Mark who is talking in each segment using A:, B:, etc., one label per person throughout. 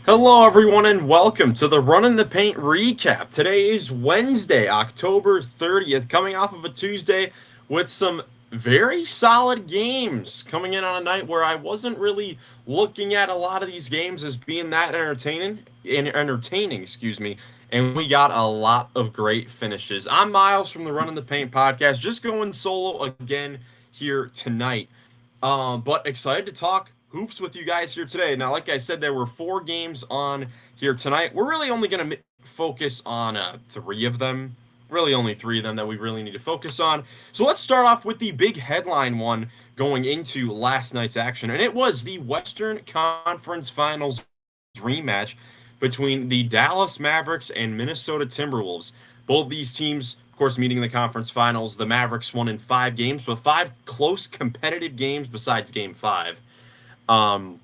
A: Hello, everyone, and welcome to the Run in the Paint recap. Today is Wednesday, October 30th, coming off of a Tuesday with some very solid games coming in on a night where I wasn't really looking at a lot of these games as being that entertaining, and we got a lot of great finishes. I'm Miles from the Run in the Paint podcast, just going solo again here tonight. But excited to talk hoops with you guys here today. Now, like I said, there were 4 games on here tonight. We're really only going to focus on 3 of them. Really, only 3 of them that we really need to focus on. So let's start off with the big headline one going into last night's action, and it was the Western Conference Finals rematch between the Dallas Mavericks and Minnesota Timberwolves. Both these teams, of course, meeting in the conference finals. The Mavericks won in 5 games, but 5 close competitive games besides game 5. Um,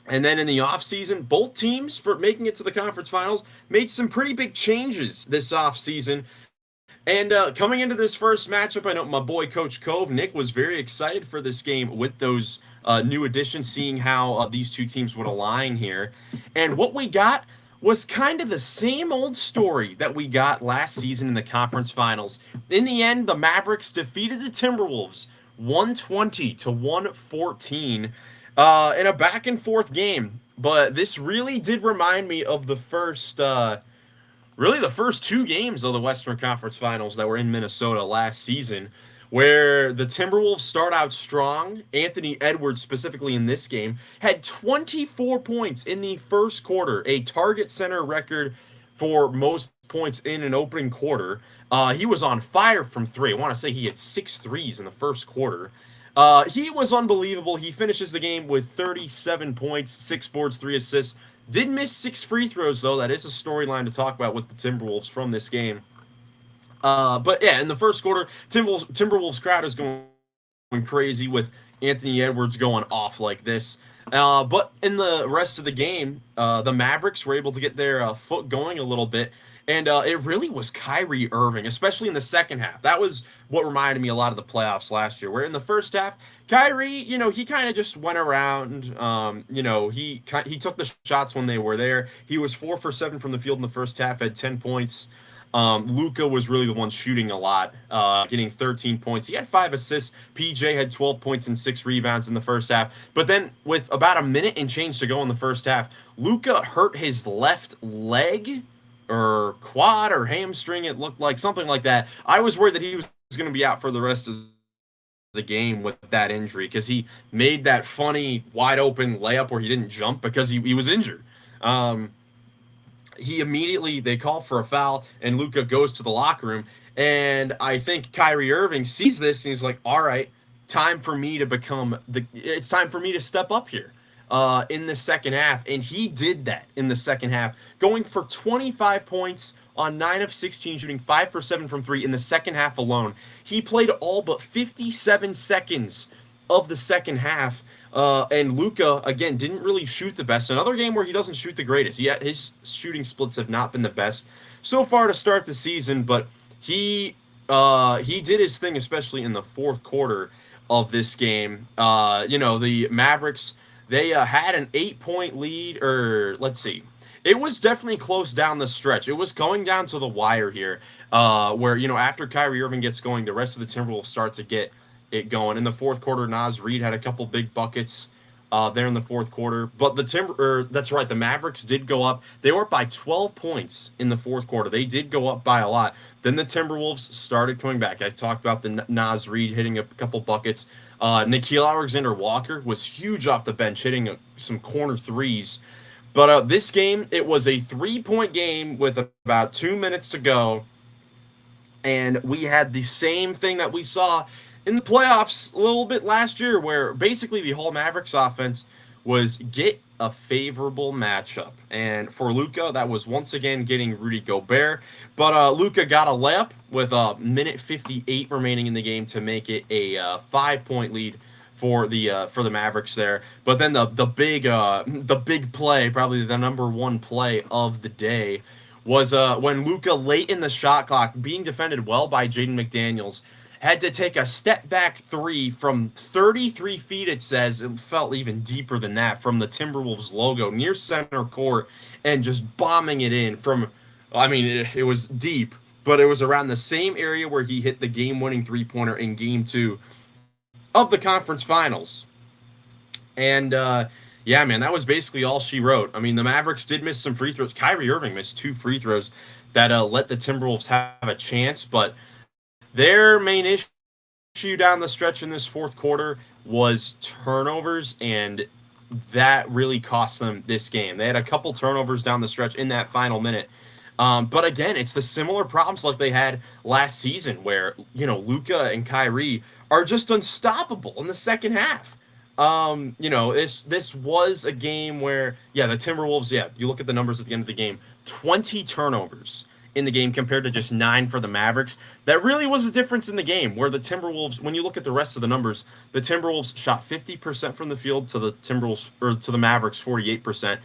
A: and then in the offseason, both teams, for making it to the conference finals, made some pretty big changes this offseason. And coming into this first matchup, I know my boy Coach Cove, Nick, was very excited for this game with those new additions, seeing how these two teams would align here. And what we got was kind of the same old story that we got last season in the conference finals. In the end, the Mavericks defeated the Timberwolves 120 to 114 in a back and forth game. But this really did remind me of the first 2 games of the Western Conference Finals that were in Minnesota last season, where the Timberwolves start out strong. Anthony Edwards, specifically in this game, had 24 points in the first quarter, a target center record for most points in an opening quarter. He was on fire from 3. I want to say he had 6 threes in the first quarter. He was unbelievable. He finishes the game with 37 points, 6 boards, 3 assists. Did miss 6 free throws, though. That is a storyline to talk about with the Timberwolves from this game. But yeah, in the first quarter, Timberwolves crowd is going crazy with Anthony Edwards going off like this. But in the rest of the game, the Mavericks were able to get their foot going a little bit. And it really was Kyrie Irving, especially in the second half. That was what reminded me a lot of the playoffs last year, where in the first half, Kyrie, he kind of just went around. He took the shots when they were there. He was 4 for 7 from the field in the first half, had 10 points. Luka was really the one shooting a lot, getting 13 points. He had 5 assists. PJ had 12 points and 6 rebounds in the first half. But then, with about a minute and change to go in the first half, Luka hurt his left leg or quad or hamstring. It looked like something like that. I was worried that he was going to be out for the rest of the game with that injury because he made that funny wide open layup where he didn't jump because he was injured. They call for a foul, and Luka goes to the locker room. And I think Kyrie Irving sees this and he's like, all right, it's time for me to step up here in the second half. And he did that in the second half, going for 25 points on 9 of 16, shooting 5 for 7 from 3 in the second half alone. He played all but 57 seconds of the second half. And Luka, again, didn't really shoot the best. Another game where he doesn't shoot the greatest. His shooting splits have not been the best so far to start the season, but he did his thing, especially in the fourth quarter of this game. The Mavericks, they had an 8-point lead, or let's see. It was definitely close down the stretch. It was going down to the wire here, where, after Kyrie Irving gets going, the rest of the Timberwolves start to get it going. In the fourth quarter, Naz Reid had a couple big buckets there in the fourth quarter. But the Mavericks did go up. They were up by 12 points in the fourth quarter. They did go up by a lot. Then the Timberwolves started coming back. I talked about the Naz Reid hitting a couple buckets. Nickeil Alexander-Walker was huge off the bench, hitting some corner threes. But this game, it was a 3-point game with about 2 minutes to go. And we had the same thing that we saw in the playoffs a little bit last year, where basically the whole Mavericks offense was get a favorable matchup. And for Luka, that was once again getting Rudy Gobert. But Luka got a layup with a minute 58 remaining in the game to make it a 5-point lead for the Mavericks there. But then the big play, probably the number one play of the day, was when Luka, late in the shot clock, being defended well by Jaden McDaniels, had to take a step back three from 33 feet, it says. It felt even deeper than that, from the Timberwolves logo near center court, and just bombing it in from, I mean, it was deep, but it was around the same area where he hit the game-winning three-pointer in Game 2 of the conference finals. And yeah, man, that was basically all she wrote. I mean, the Mavericks did miss some free throws. Kyrie Irving missed 2 free throws that let the Timberwolves have a chance, but their main issue down the stretch in this fourth quarter was turnovers, and that really cost them this game. They had a couple turnovers down the stretch in that final minute. But again, it's the similar problems like they had last season, where Luka and Kyrie are just unstoppable in the second half. This was a game where, yeah, the Timberwolves, yeah, you look at the numbers at the end of the game, 20 turnovers in the game compared to just 9 for the Mavericks. That really was a difference in the game, where the Timberwolves, when you look at the rest of the numbers, the Timberwolves shot 50% from the field to the Mavericks 48%.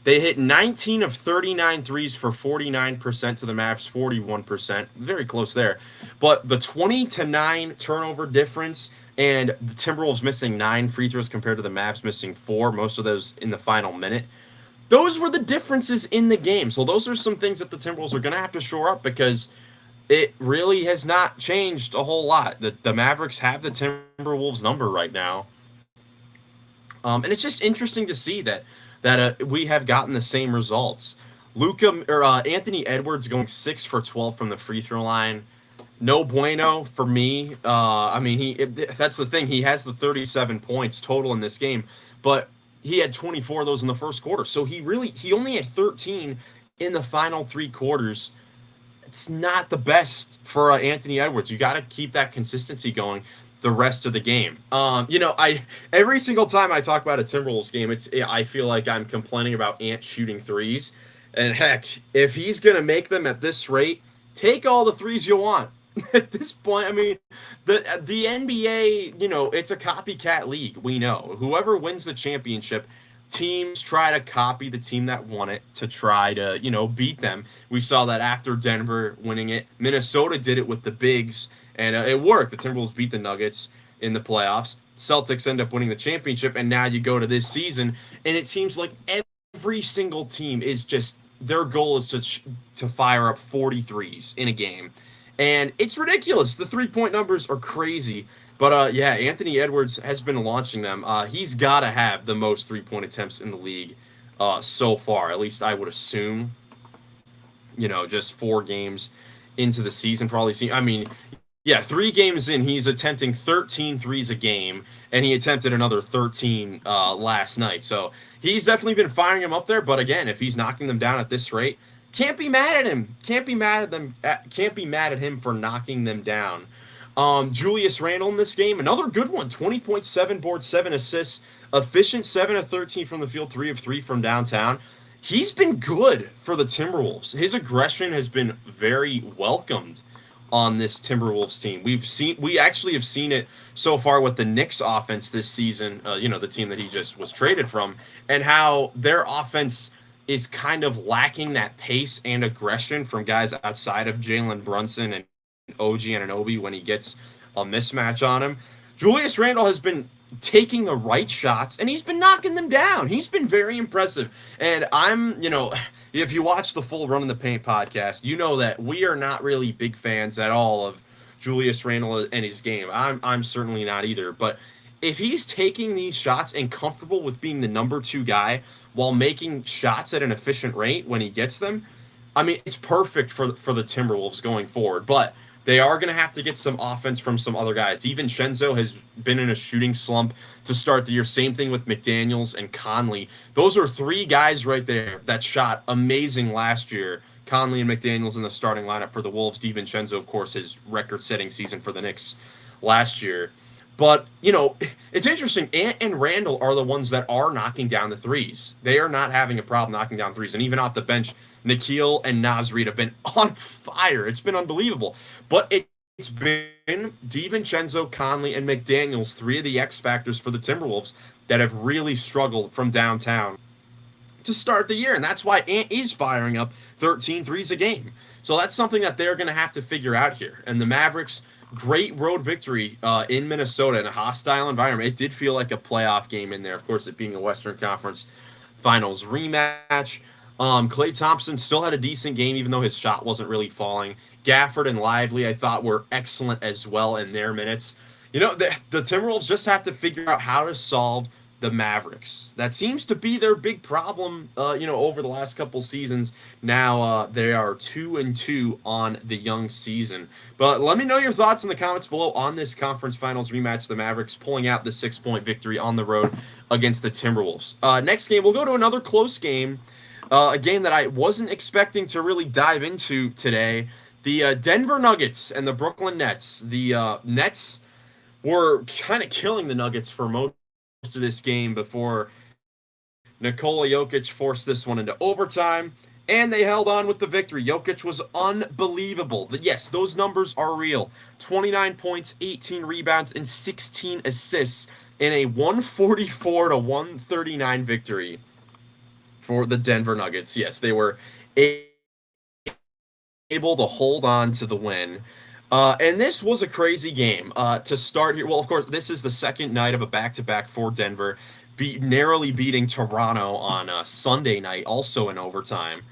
A: They hit 19 of 39 threes for 49% to the Mavs 41%. Very close there. But the 20-9 turnover difference, and the Timberwolves missing 9 free throws compared to the Mavs missing 4, most of those in the final minute. Those were the differences in the game. So those are some things that the Timberwolves are going to have to shore up, because it really has not changed a whole lot. The Mavericks have the Timberwolves number right now. And it's just interesting to see that we have gotten the same results. Anthony Edwards going 6 for 12 from the free throw line. No bueno for me. That's the thing. He has the 37 points total in this game, but he had 24 of those in the first quarter. So he only had 13 in the final 3 quarters. It's not the best for Anthony Edwards. You got to keep that consistency going the rest of the game. Every single time I talk about a Timberwolves game, I feel like I'm complaining about Ant shooting threes. And heck, if he's going to make them at this rate, take all the threes you want. At this point, I mean, the NBA, it's a copycat league. We know whoever wins the championship, teams try to copy the team that won it to try to, beat them. We saw that after Denver winning it. Minnesota did it with the bigs, and it worked. The Timberwolves beat the Nuggets in the playoffs. Celtics end up winning the championship, and now you go to this season, and it seems like every single team is just, their goal is to fire up 43s in a game. And it's ridiculous. The three-point numbers are crazy. But, yeah, Anthony Edwards has been launching them. He's got to have the most three-point attempts in the league so far. At least I would assume, just 4 games into the season for all he's seen. I mean, yeah, 3 games in, he's attempting 13 threes a game, and he attempted another 13 last night. So he's definitely been firing them up there. But, again, if he's knocking them down at this rate, can't be mad at him. Can't be mad at him for knocking them down. Julius Randle in this game, another good one. 20.7 boards, 7 assists, efficient, 7 of 13 from the field, 3 of 3 from downtown. He's been good for the Timberwolves. His aggression has been very welcomed on this Timberwolves team. We actually have seen it so far with the Knicks offense this season. The team that he just was traded from, and how their offense is kind of lacking that pace and aggression from guys outside of Jalen Brunson and OG Anunoby when he gets a mismatch on him. Julius Randle has been taking the right shots, and he's been knocking them down. He's been very impressive. And if you watch the full Run in the Paint podcast, you know that we are not really big fans at all of Julius Randle and his game. I'm certainly not either. But if he's taking these shots and comfortable with being the number 2 guy while making shots at an efficient rate when he gets them, I mean, it's perfect for the Timberwolves going forward. But they are going to have to get some offense from some other guys. DiVincenzo has been in a shooting slump to start the year. Same thing with McDaniels and Conley. Those are 3 guys right there that shot amazing last year. Conley and McDaniels in the starting lineup for the Wolves. DiVincenzo, of course, his record-setting season for the Knicks last year. But, it's interesting. Ant and Randall are the ones that are knocking down the threes. They are not having a problem knocking down threes. And even off the bench, Nikhil and Naz Reid have been on fire. It's been unbelievable. But it's been DiVincenzo, Conley, and McDaniels, 3 of the X factors for the Timberwolves, that have really struggled from downtown to start the year. And that's why Ant is firing up 13 threes a game. So that's something that they're going to have to figure out here. And the Mavericks, great road victory in Minnesota in a hostile environment. It did feel like a playoff game in there. Of course, it being a Western Conference Finals rematch. Klay Thompson still had a decent game, even though his shot wasn't really falling. Gafford and Lively, I thought, were excellent as well in their minutes. The Timberwolves just have to figure out how to solve the Mavericks. That seems to be their big problem, over the last couple seasons. Now they are 2-2 on the young season. But let me know your thoughts in the comments below on this conference finals rematch. The Mavericks pulling out the 6-point victory on the road against the Timberwolves. Next game, we'll go to another close game. A game that I wasn't expecting to really dive into today. The Denver Nuggets and the Brooklyn Nets. The Nets were kind of killing the Nuggets for most of this game before Nikola Jokic forced this one into overtime, and they held on with the victory. Jokic was unbelievable. Yes, those numbers are real. 29 points, 18 rebounds, and 16 assists in a 144-139 victory for the Denver Nuggets. Yes, they were able to hold on to the win. And this was a crazy game to start here. Well, of course, this is the second night of a back-to-back for Denver, narrowly beating Toronto on Sunday night, also in overtime.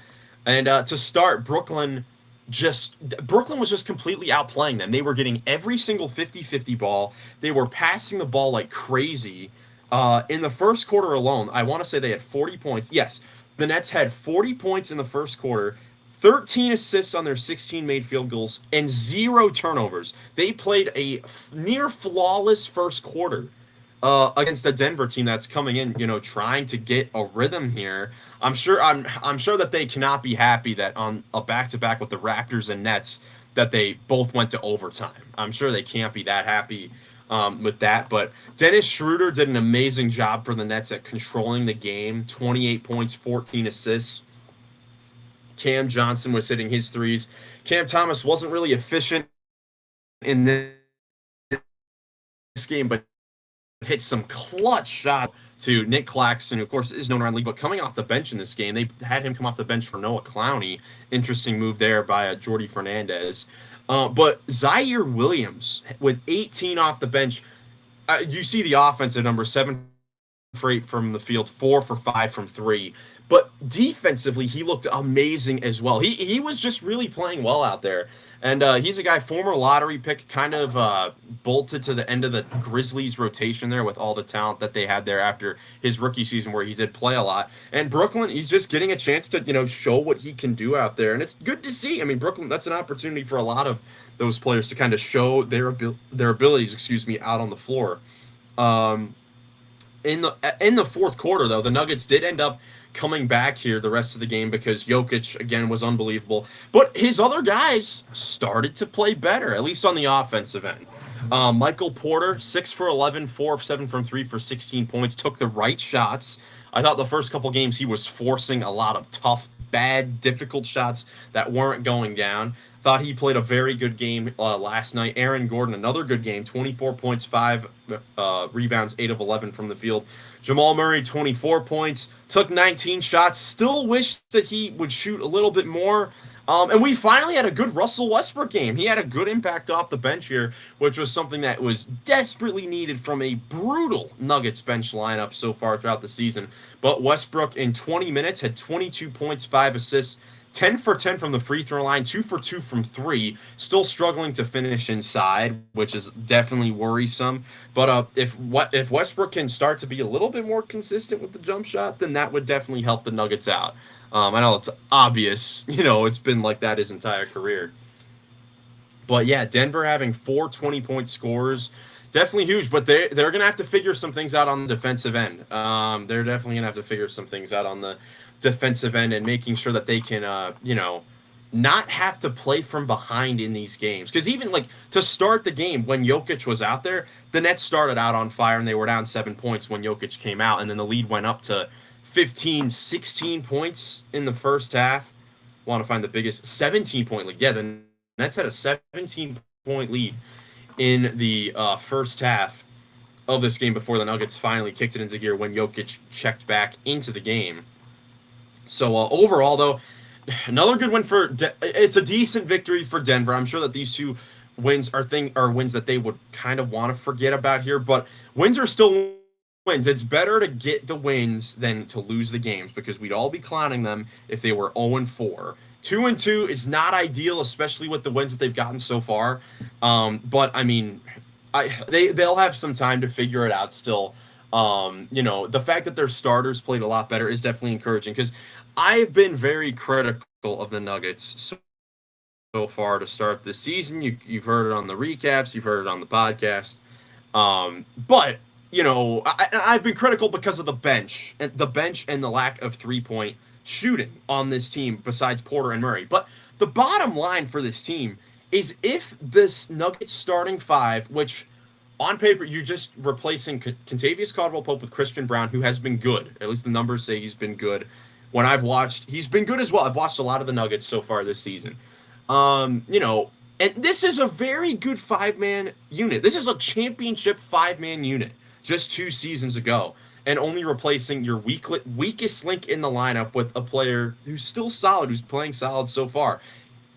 A: And to start, Brooklyn was just completely outplaying them. They were getting every single 50-50 ball. They were passing the ball like crazy. In the first quarter alone, I want to say they had 40 points. Yes, the Nets had 40 points in the first quarter, 13 assists on their 16 made field goals, and 0 turnovers. They played a near flawless first quarter against a Denver team that's coming in, trying to get a rhythm here. I'm sure that they cannot be happy that on a back-to-back with the Raptors and Nets that they both went to overtime. I'm sure they can't be that happy with that. But Dennis Schroeder did an amazing job for the Nets at controlling the game. 28 points, 14 assists. Cam Johnson was hitting his threes. Cam Thomas wasn't really efficient in this game, but hit some clutch shot to Nick Claxton, who of course is known around the league, but coming off the bench in this game. They had him come off the bench for Noah Clowney. Interesting move there by Jordy Fernandez. But Zaire Williams with 18 off the bench. You see the offensive number, 7 for 8 from the field, 4 for 5 from 3. But defensively, he looked amazing as well. He was just really playing well out there. And he's a guy, former lottery pick, kind of bolted to the end of the Grizzlies rotation there with all the talent that they had there after his rookie season where he did play a lot. And Brooklyn, he's just getting a chance to, show what he can do out there. And it's good to see. I mean, Brooklyn, that's an opportunity for a lot of those players to kind of show their abilities, out on the floor. In the fourth quarter, though, the Nuggets did end up coming back here the rest of the game because Jokic, again, was unbelievable. But his other guys started to play better, at least on the offensive end. Michael Porter, 6 for 11, 4 of 7 from 3 for 16 points, took the right shots. I thought the first couple games he was forcing a lot of tough, bad, difficult shots that weren't going down. Thought he played a very good game last night. Aaron Gordon, another good game, 24 points, 5 rebounds, 8 of 11 from the field. Jamal Murray, 24 points, took 19 shots. Still wish that he would shoot a little bit more. And we finally had a good Russell Westbrook game. He had a good impact off the bench here, which was something that was desperately needed from a brutal Nuggets bench lineup so far throughout the season. But Westbrook in 20 minutes had 22 points, 5 assists, 10 for 10 from the free throw line, 2 for 2 from 3. Still struggling to finish inside, which is definitely worrisome. But if Westbrook can start to be a little bit more consistent with the jump shot, then that would definitely help the Nuggets out. I know it's obvious, it's been like that his entire career. But yeah, Denver having 4 20-point scores, definitely huge. But they're going to have to figure some things out on the defensive end. They're definitely going to have to figure some things out on the defensive end and making sure that they can, not have to play from behind in these games. Because even to start the game, when Jokic was out there, the Nets started out on fire and they were down 7 points when Jokic came out. And then the lead went up to 15, 16 points in the first half. Want to find the biggest 17-point lead. Yeah, the Nets had a 17-point lead in the first half of this game before the Nuggets finally kicked it into gear when Jokic checked back into the game. So overall, though, another good win it's a decent victory for Denver. I'm sure that these two are wins that they would kind of want to forget about here, but wins are still wins. It's better to get the wins than to lose the games because we'd all be clowning them if they were 0-4. 2-2 is not ideal, especially with the wins that they've gotten so far. But I mean, they'll have some time to figure it out still. The fact that their starters played a lot better is definitely encouraging because I've been very critical of the Nuggets so far to start this season. You've heard it on the recaps, you've heard it on the podcast. But I've been critical because of the bench and the lack of 3-point shooting on this team besides Porter and Murray. But the bottom line for this team is if this Nuggets starting five, which on paper you're just replacing Kentavious Caldwell-Pope with Christian Braun, who has been good. At least the numbers say he's been good. When I've watched, he's been good as well. I've watched a lot of the Nuggets so far this season. And this is a very good 5-man unit. This is a championship 5-man unit just 2 seasons ago, and only replacing your weakest link in the lineup with a player who's still solid, who's playing solid so far.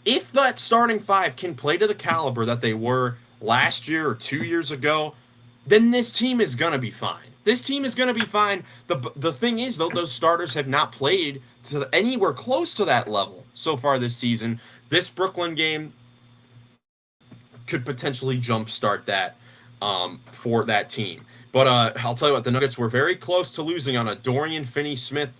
A: If that starting 5 can play to the caliber that they were last year or 2 years ago, then this team is going to be fine. This team is going to be fine. The thing is, though, those starters have not played to anywhere close to that level so far this season. This Brooklyn game could potentially jumpstart that for that team. But I'll tell you what, the Nuggets were very close to losing on a Dorian Finney-Smith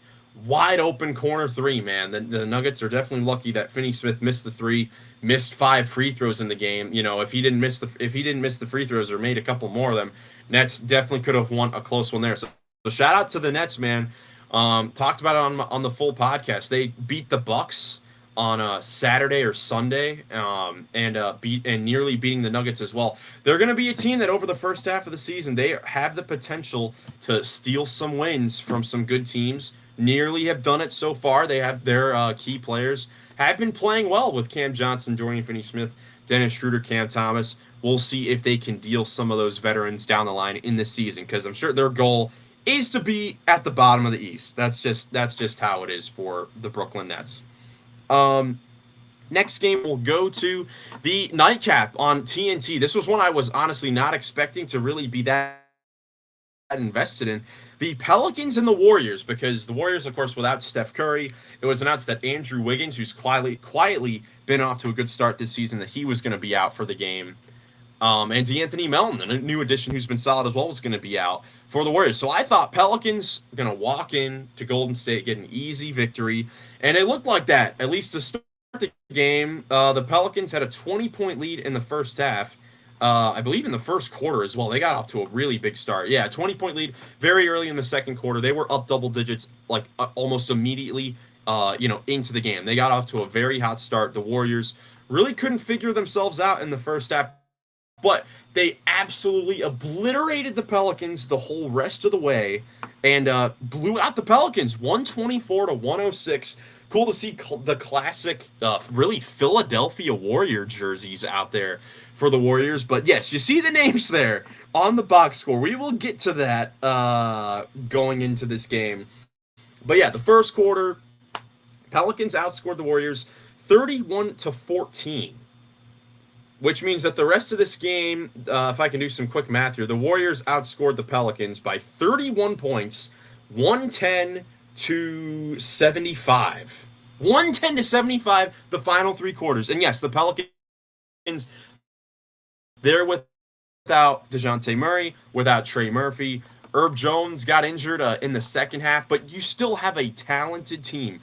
A: wide open corner 3, man. The Nuggets are definitely lucky that Finney-Smith missed the 3, missed 5 free throws in the game. If he didn't miss the free throws or made a couple more of them, Nets definitely could have won a close one there. So shout out to the Nets, man. Talked about it on the full podcast. They beat the Bucks on Saturday or Sunday, and nearly beating the Nuggets as well. They're going to be a team that over the first half of the season, they have the potential to steal some wins from some good teams. Nearly have done it so far. They have their key players have been playing well with Cam Johnson, Dorian Finney-Smith, Dennis Schroeder, Cam Thomas. We'll see if they can deal some of those veterans down the line in this season, because I'm sure their goal is to be at the bottom of the East. That's just how it is for the Brooklyn Nets. Next game, we'll go to the nightcap on TNT. This was one I was honestly not expecting to really be that invested in. The Pelicans and the Warriors, because the Warriors, of course, without Steph Curry, it was announced that Andrew Wiggins, who's quietly been off to a good start this season, that he was going to be out for the game. And DeAnthony Melton, a new addition who's been solid as well, was going to be out for the Warriors. So I thought Pelicans were going to walk in to Golden State, get an easy victory, and it looked like that, at least to start the game. The Pelicans had a 20-point lead in the first half. I believe in the first quarter as well. They got off to a really big start. Yeah, 20-point lead very early in the second quarter. They were up double digits almost immediately into the game. They got off to a very hot start. The Warriors really couldn't figure themselves out in the first half, but they absolutely obliterated the Pelicans the whole rest of the way and blew out the Pelicans 124-106. Cool to see the classic, really Philadelphia Warrior jerseys out there for the Warriors. But yes, you see the names there on the box score. We will get to that going into this game. But yeah, the first quarter, Pelicans outscored the Warriors 31-14. Which means that the rest of this game, if I can do some quick math here, the Warriors outscored the Pelicans by 31 points, 110-75. 110-75 the final 3 quarters. And yes, the Pelicans, they're without DeJounte Murray, without Trey Murphy. Herb Jones got injured in the second half, but you still have a talented team.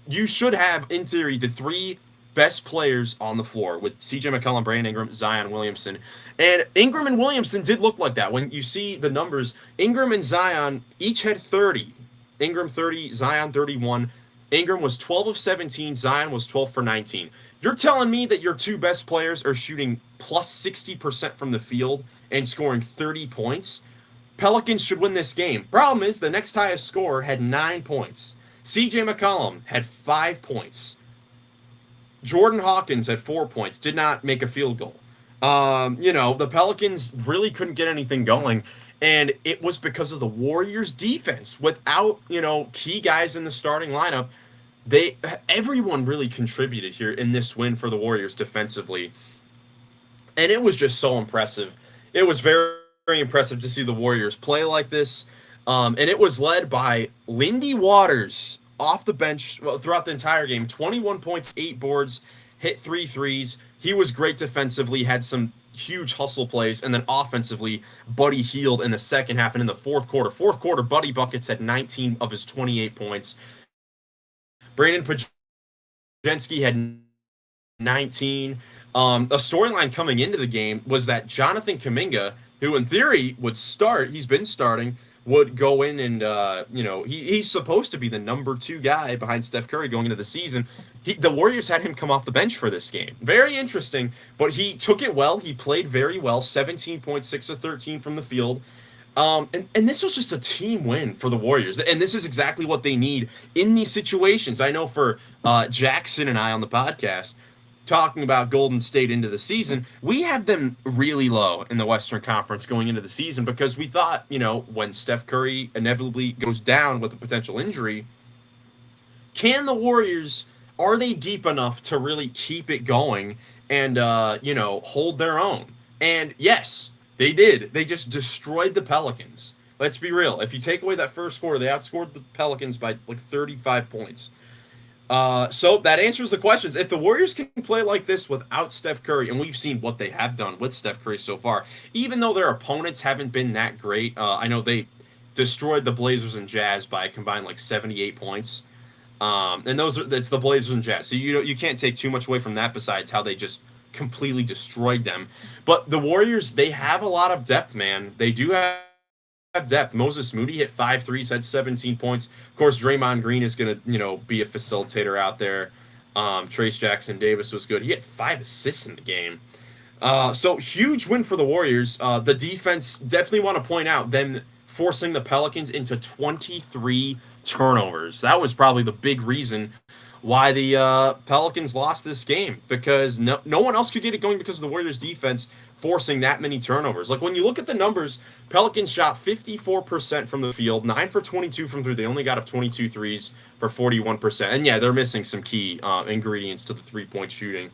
A: You should have, in theory, the 3 best players on the floor with CJ McCollum, Brandon Ingram, Zion Williamson. And Ingram and Williamson did look like that. When you see the numbers, Ingram and Zion each had 30. Ingram 30, Zion 31. Ingram was 12 of 17, Zion was 12 for 19. You're telling me that your 2 best players are shooting plus 60% from the field and scoring 30 points? Pelicans should win this game. Problem is, the next highest scorer had 9 points. CJ McCollum had 5 points. Jordan Hawkins had 4 points, did not make a field goal. The Pelicans really couldn't get anything going, and it was because of the Warriors' defense. Without, key guys in the starting lineup, everyone really contributed here in this win for the Warriors defensively. And it was just so impressive. It was very, very impressive to see the Warriors play like this. And it was led by Lindy Waters off the bench throughout the entire game. 21 points, 8 boards, hit 3 threes. He was great defensively, had some huge hustle plays, and then offensively, Buddy healed in the second half and in the fourth quarter. Fourth quarter, Buddy buckets had 19 of his 28 points. Brandon Pajensky had 19. A storyline coming into the game was that Jonathan Kuminga, who in theory would start, he's been starting, would go in and, he's supposed to be the number 2 guy behind Steph Curry going into the season. The Warriors had him come off the bench for this game. Very interesting, but he took it well. He played very well, 17.6 of 13 from the field. And this was just a team win for the Warriors. And this is exactly what they need in these situations. I know for Jackson and I on the podcast, talking about Golden State into the season, we have them really low in the Western Conference going into the season because we thought, when Steph Curry inevitably goes down with a potential injury, can the Warriors, are they deep enough to really keep it going and, hold their own? And yes, they did. They just destroyed the Pelicans. Let's be real. If you take away that first quarter, they outscored the Pelicans by like 35 points. So that answers the questions. If the Warriors can play like this without Steph Curry, and we've seen what they have done with Steph Curry so far, even though their opponents haven't been that great, I know they destroyed the Blazers and Jazz by a combined like 78 points. And it's the Blazers and Jazz. So you can't take too much away from that besides how they just completely destroyed them. But the Warriors, they have a lot of depth, man. They do have depth. Moses Moody hit 5 threes, had 17 points. Of course, Draymond Green is going to, be a facilitator out there. Trace Jackson Davis was good. He had 5 assists in the game. So huge win for the Warriors. The defense, definitely want to point out them forcing the Pelicans into 23 turnovers. That was probably the big reason why the Pelicans lost this game, because no one else could get it going because of the Warriors defense forcing that many turnovers. Like when you look at the numbers, Pelicans shot 54% from the field, 9 for 22 from 3. They only got up 22 threes for 41%. And yeah, they're missing some key ingredients to the 3-point shooting.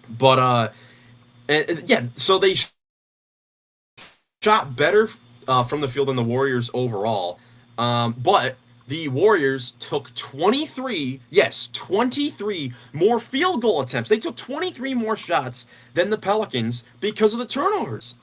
A: But so they shot better from the field than the Warriors overall. But the Warriors took 23 more field goal attempts. They took 23 more shots than the Pelicans because of the turnovers.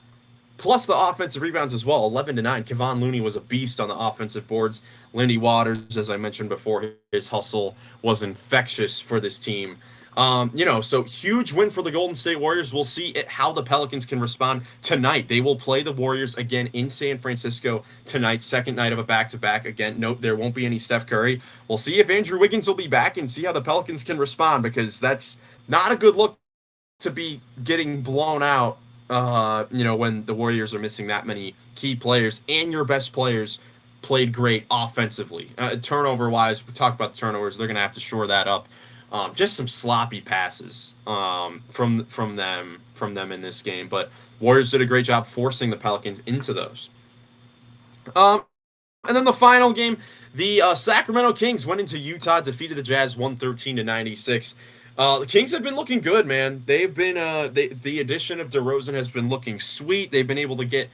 A: Plus the offensive rebounds as well, 11-9. Kevon Looney was a beast on the offensive boards. Lindy Waters, as I mentioned before, his hustle was infectious for this team. So huge win for the Golden State Warriors. We'll see how the Pelicans can respond tonight. They will play the Warriors again in San Francisco tonight, second night of a back-to-back. Again, note there won't be any Steph Curry. We'll see if Andrew Wiggins will be back and see how the Pelicans can respond, because that's not a good look to be getting blown out, when the Warriors are missing that many key players and your best players played great offensively. Turnover-wise, we talked about turnovers. They're going to have to shore that up. Just some sloppy passes from them in this game, but Warriors did a great job forcing the Pelicans into those. And then the final game, the Sacramento Kings went into Utah, defeated the Jazz 113-96. The Kings have been looking good, man. They've been the addition of DeRozan has been looking sweet. They've been able to get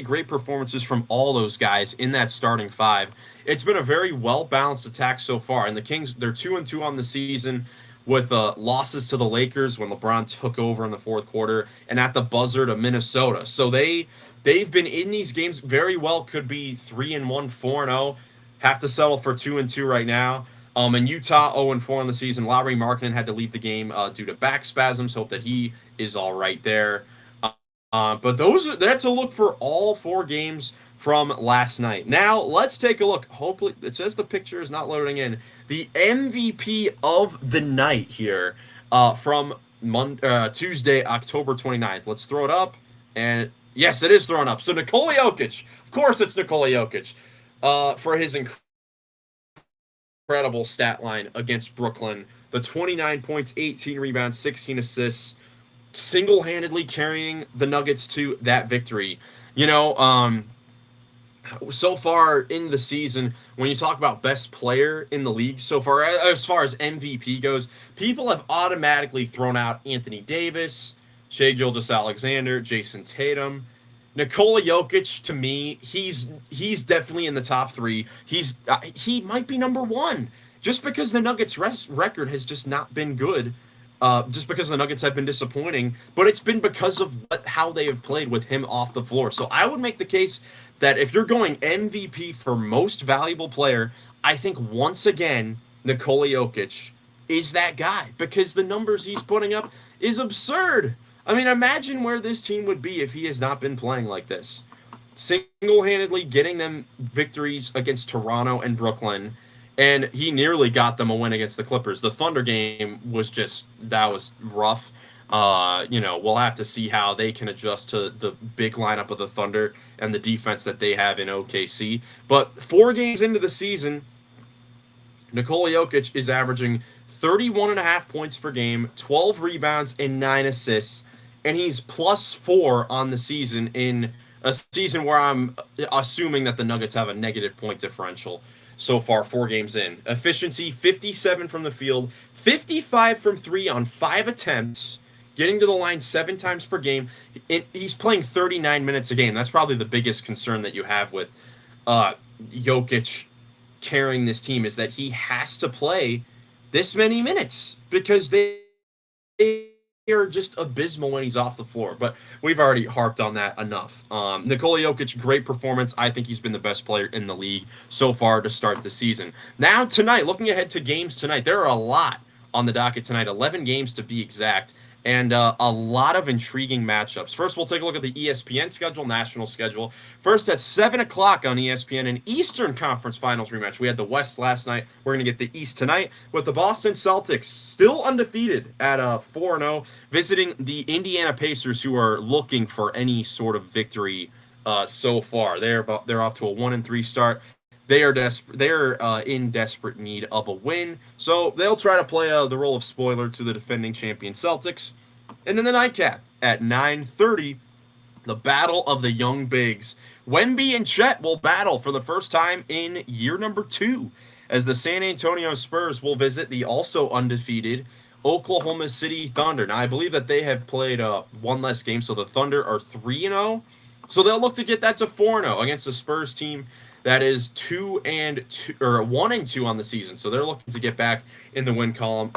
A: great performances from all those guys in that starting 5. It's been a very well-balanced attack so far, and the Kings, they're 2-2 on the season with losses to the Lakers when LeBron took over in the fourth quarter, and at the buzzer to Minnesota. So they've been in these games very well. Could be 3-1, 4-0. Have to settle for 2-2 right now. And Utah 0-4 on the season. Lauri Markkanen had to leave the game due to back spasms. Hope that he is all right there. But that's a look for all 4 games from last night. Now, let's take a look. Hopefully, it says the picture is not loading in. The MVP of the night here from Tuesday, October 29th. Let's throw it up. And yes, it is thrown up. So Nikola Jokic. Of course it's Nikola Jokic for his incredible stat line against Brooklyn. The 29 points, 18 rebounds, 16 assists. Single-handedly carrying the Nuggets to that victory. So far in the season, when you talk about best player in the league so far, as far as MVP goes, people have automatically thrown out Anthony Davis, Shai Gilgeous-Alexander, Jason Tatum. Nikola Jokic, to me, he's definitely in the top three. He might be number one, just because the Nuggets' record has just not been good. Just because the Nuggets have been disappointing, but it's been because of how they have played with him off the floor. So I would make the case that if you're going MVP for most valuable player, I think once again Nikola Jokic is that guy, because the numbers he's putting up is absurd. I mean, imagine where this team would be if he has not been playing like this. Single-handedly getting them victories against Toronto and Brooklyn, and he nearly got them a win against the Clippers. The Thunder game was that was rough. We'll have to see how they can adjust to the big lineup of the Thunder and the defense that they have in OKC. But 4 games into the season, Nikola Jokic is averaging 31.5 points per game, 12 rebounds, and 9 assists, and he's +4 on the season, in a season where I'm assuming that the Nuggets have a negative point differential so far, 4 games in. Efficiency, 57 from the field, 55 from three on 5 attempts, getting to the line 7 times per game. He's playing 39 minutes a game. That's probably the biggest concern that you have with Jokic carrying this team, is that he has to play this many minutes because they are just abysmal when he's off the floor. But we've already harped on that enough. Nikola Jokic, great performance. I think he's been the best player in the league so far to start the season. Now tonight, looking ahead to games tonight, there are a lot on the docket tonight, 11 games to be exact, and a lot of intriguing matchups. First, we'll take a look at the ESPN schedule, national schedule. First, at 7 o'clock on ESPN, an Eastern Conference Finals rematch. We had the West last night. We're going to get the East tonight with the Boston Celtics, still undefeated at 4-0, visiting the Indiana Pacers, who are looking for any sort of victory so far. They're off to a 1-3 start. They are in desperate need of a win, so they'll try to play the role of spoiler to the defending champion Celtics. And then the nightcap at 9:30, the battle of the young bigs. Wemby and Chet will battle for the first time in year number 2, as the San Antonio Spurs will visit the also undefeated Oklahoma City Thunder. Now, I believe that they have played one less game, so the Thunder are 3-0. So they'll look to get that to 4-0 against the Spurs team that is 1-2 on the season. So they're looking to get back in the win column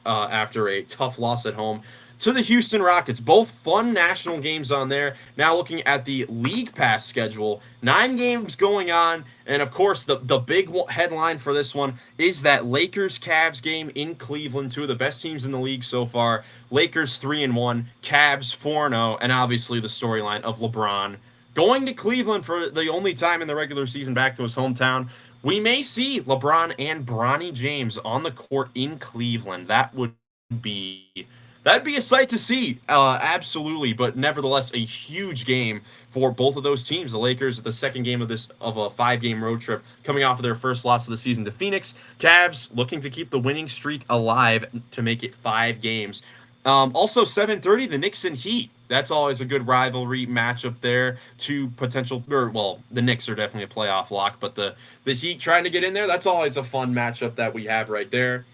A: after a tough loss at home to the Houston Rockets. Both fun national games on there. Now looking at the League Pass schedule, 9 games going on, and of course the big headline for this one is that Lakers-Cavs game in Cleveland, 2 of the best teams in the league so far. Lakers 3-1, Cavs 4-0, and obviously the storyline of LeBron going to Cleveland for the only time in the regular season back to his hometown. We may see LeBron and Bronny James on the court in Cleveland. That'd be a sight to see, absolutely. But nevertheless, a huge game for both of those teams. The Lakers, the second game of a 5-game road trip, coming off of their first loss of the season to Phoenix. Cavs looking to keep the winning streak alive to make it 5 games. Also, 7:30, the Knicks and Heat. That's always a good rivalry matchup there. The Knicks are definitely a playoff lock, but the Heat trying to get in there, that's always a fun matchup that we have right there.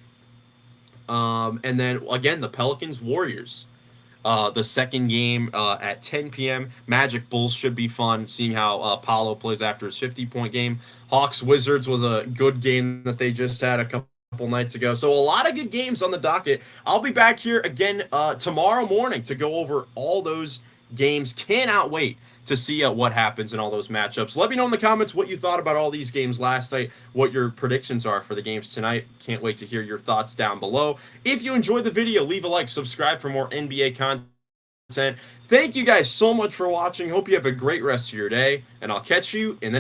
A: And then, again, the Pelicans-Warriors. The second game at 10 p.m. Magic Bulls should be fun, seeing how Paolo plays after his 50-point game. Hawks-Wizards was a good game that they just had a couple nights ago. So a lot of good games on the docket. I'll be back here again tomorrow morning to go over all those games. Cannot wait to see what happens in all those matchups. Let me know in the comments what you thought about all these games last night, what your predictions are for the games tonight. Can't wait to hear your thoughts down below. If you enjoyed the video, leave a like, subscribe for more NBA content. Thank you guys so much for watching. Hope you have a great rest of your day, and I'll catch you in the next